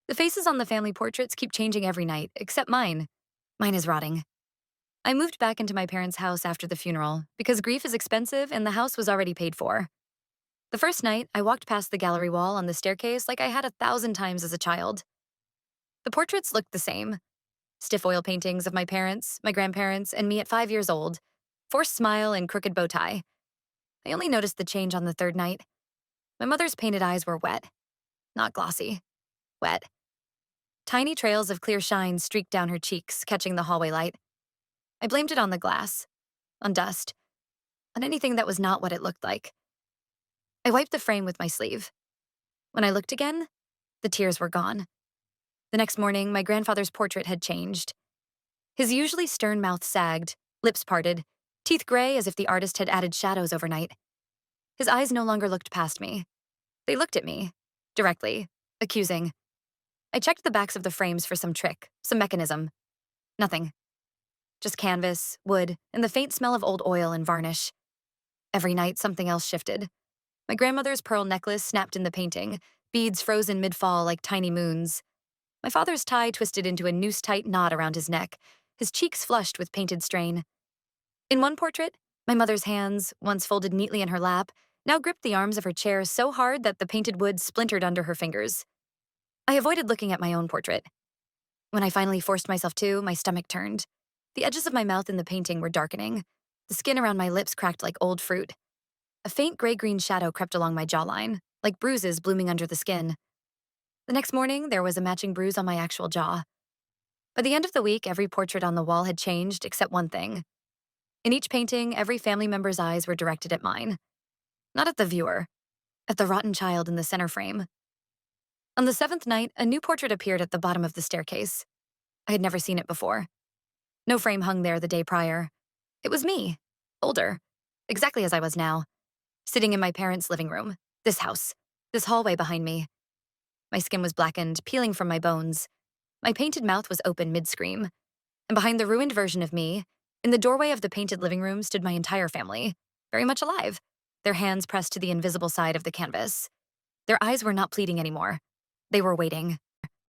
The faces on the family portraits keep changing every night, except mine. Mine is rotting. I moved back into my parents' house after the funeral because grief is expensive and the house was already paid for. The first night, I walked past the gallery wall on the staircase like I had 1,000 times as a child. The portraits looked the same: stiff oil paintings of my parents, my grandparents, and me at 5 years old, forced smile and crooked bow tie. I only noticed the change on the third night. My mother's painted eyes were wet, not glossy, wet. Tiny trails of clear shine streaked down her cheeks, catching the hallway light. I blamed it on the glass, on dust, on anything that was not what it looked like. I wiped the frame with my sleeve. When I looked again, the tears were gone. The next morning, my grandfather's portrait had changed. His usually stern mouth sagged, lips parted, teeth gray as if the artist had added shadows overnight. His eyes no longer looked past me. They looked at me, directly, accusing. I checked the backs of the frames for some trick, some mechanism. Nothing. Just canvas, wood, and the faint smell of old oil and varnish. Every night, something else shifted. My grandmother's pearl necklace snapped in the painting, beads frozen mid-fall like tiny moons. My father's tie twisted into a noose-tight knot around his neck, his cheeks flushed with painted strain. In one portrait, my mother's hands, once folded neatly in her lap, now gripped the arms of her chair so hard that the painted wood splintered under her fingers. I avoided looking at my own portrait. When I finally forced myself to, my stomach turned. The edges of my mouth in the painting were darkening. The skin around my lips cracked like old fruit. A faint gray-green shadow crept along my jawline, like bruises blooming under the skin. The next morning, there was a matching bruise on my actual jaw. By the end of the week, every portrait on the wall had changed except one thing. In each painting, every family member's eyes were directed at mine. Not at the viewer, at the rotten child in the center frame. On the seventh night, a new portrait appeared at the bottom of the staircase. I had never seen it before. No frame hung there the day prior. It was me, older, exactly as I was now, sitting in my parents' living room, this house, this hallway behind me. My skin was blackened, peeling from my bones. My painted mouth was open mid-scream. And behind the ruined version of me, in the doorway of the painted living room stood my entire family, very much alive, their hands pressed to the invisible side of the canvas. Their eyes were not pleading anymore. They were waiting.